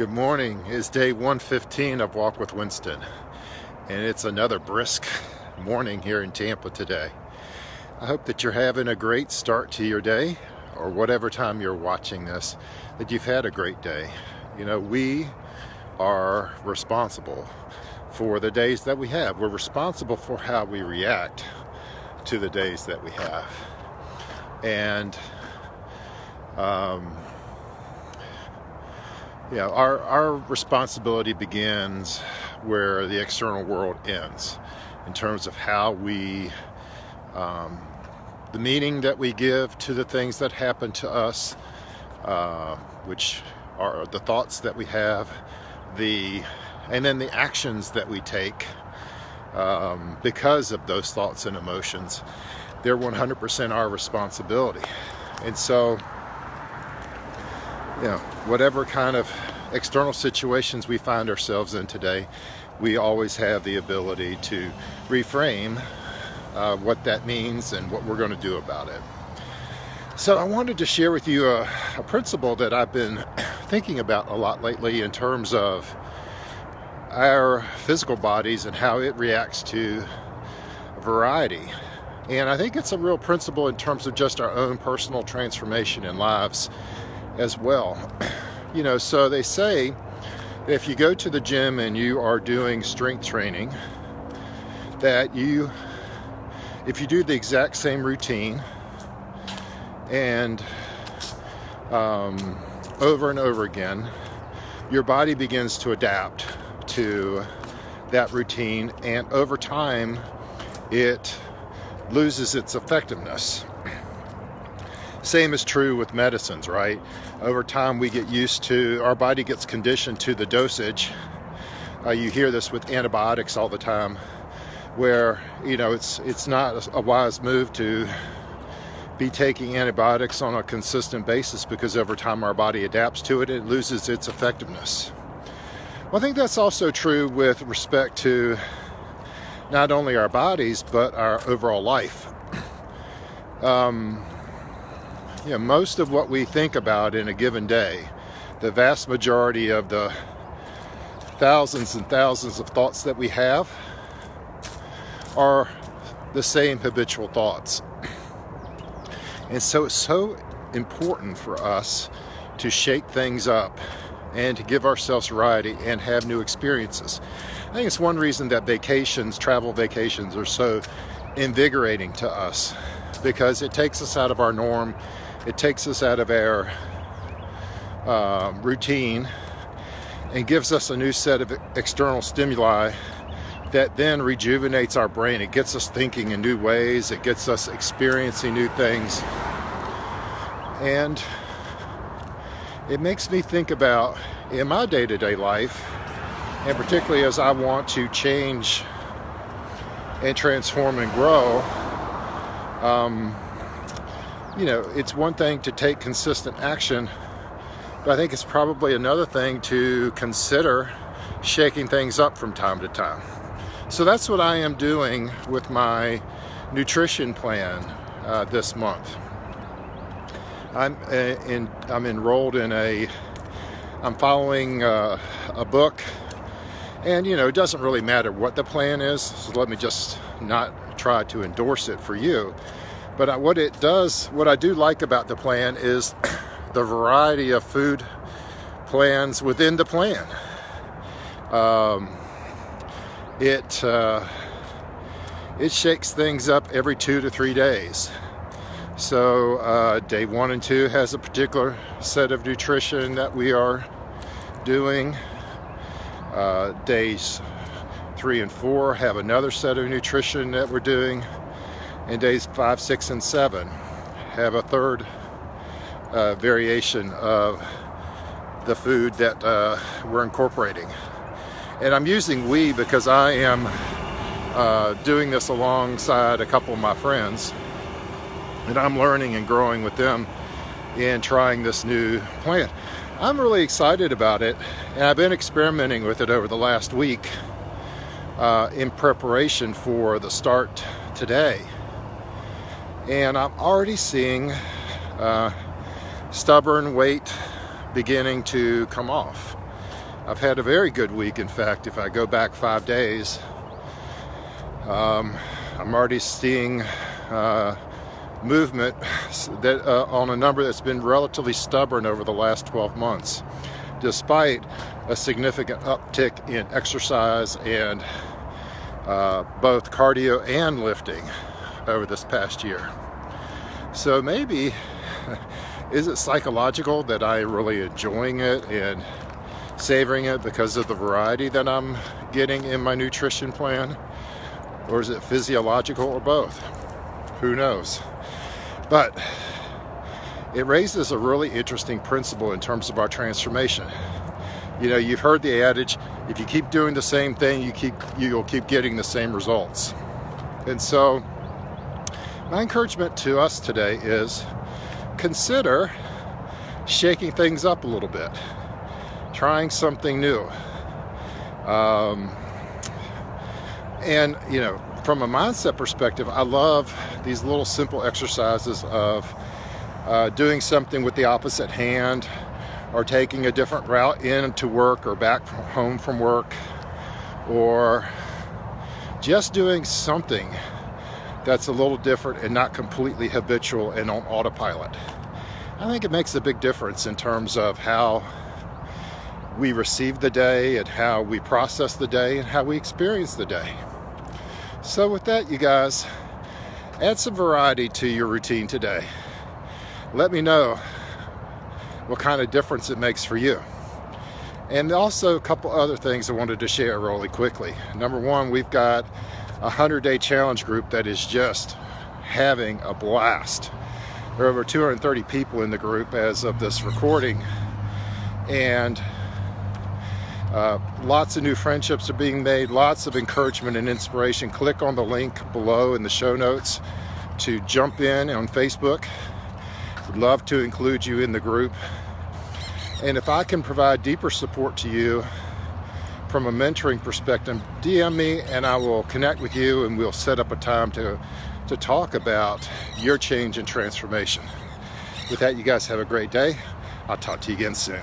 Good morning. It's day 115 of Walk with Winston, and it's another brisk morning here in Tampa today. I hope that you're having a great start to your day, or whatever time you're watching this, that you've had a great day. You know, we are responsible for the days that we have. We're responsible for how we react to the days that we have. And our responsibility begins where the external world ends, in terms of how we, the meaning that we give to the things that happen to us, which are the thoughts that we have, and then the actions that we take because of those thoughts and emotions. They're 100% our responsibility. And so, whatever kind of external situations we find ourselves in today, we always have the ability to reframe what that means and what we're going to do about it. So I wanted to share with you a principle that I've been thinking about a lot lately in terms of our physical bodies and how it reacts to variety. And I think it's a real principle in terms of just our own personal transformation in lives as well. So they say if you go to the gym and you are doing strength training, that if you do the exact same routine and over and over again, your body begins to adapt to that routine, and over time it loses its effectiveness. Same is true with medicines, right? Over time we get used to, our body gets conditioned to the dosage. You hear this with antibiotics all the time, where it's not a wise move to be taking antibiotics on a consistent basis, because over time our body adapts to it and it loses its effectiveness. Well, I think that's also true with respect to not only our bodies, but our overall life. Most of what we think about in a given day, the vast majority of the thousands and thousands of thoughts that we have, are the same habitual thoughts. And so it's so important for us to shake things up and to give ourselves variety and have new experiences. I think it's one reason that travel vacations are so invigorating to us, because it takes us out of our norm, it takes us out of our routine, and gives us a new set of external stimuli that then rejuvenates our brain. It gets us thinking in new ways, it gets us experiencing new things, and it makes me think about, in my day-to-day life, and particularly as I want to change and transform and grow, it's one thing to take consistent action, but I think it's probably another thing to consider shaking things up from time to time. So that's what I am doing with my nutrition plan this month. I'm enrolled in I'm following a book, and it doesn't really matter what the plan is, so let me just not try to endorse it for you. But what I do like about the plan is the variety of food plans within the plan. It shakes things up every 2 to 3 days. So day 1 and 2 has a particular set of nutrition that we are doing. Days 3 and 4 have another set of nutrition that we're doing. And days 5, 6, and 7 have a third variation of the food that we're incorporating. And I'm using we because I am doing this alongside a couple of my friends, and I'm learning and growing with them in trying this new plan. I'm really excited about it, and I've been experimenting with it over the last week in preparation for the start today. And I'm already seeing stubborn weight beginning to come off. I've had a very good week. In fact, if I go back 5 days, I'm already seeing movement that on a number that's been relatively stubborn over the last 12 months, despite a significant uptick in exercise and both cardio and lifting over this past year. So maybe, is it psychological that I'm really enjoying it and savoring it because of the variety that I'm getting in my nutrition plan? Or is it physiological, or both? Who knows? But it raises a really interesting principle in terms of our transformation. You know, you've heard the adage, if you keep doing the same thing, you'll keep getting the same results. And so my encouragement to us today is consider shaking things up a little bit, trying something new. And, you know, from a mindset perspective, I love these little simple exercises of doing something with the opposite hand, or taking a different route into work or back home from work, or just doing something that's a little different and not completely habitual and on autopilot. I think it makes a big difference in terms of how we receive the day and how we process the day and how we experience the day. So with that, you guys, add some variety to your routine today. Let me know what kind of difference it makes for you. And also a couple other things I wanted to share really quickly. Number one, we've got a 100-day challenge group that is just having a blast. There are over 230 people in the group as of this recording, and lots of new friendships are being made, lots of encouragement and inspiration. Click on the link below in the show notes to jump in on Facebook. Would love to include you in the group. And if I can provide deeper support to you from a mentoring perspective, DM me and I will connect with you, and we'll set up a time to talk about your change and transformation. With that, you guys have a great day. I'll talk to you again soon.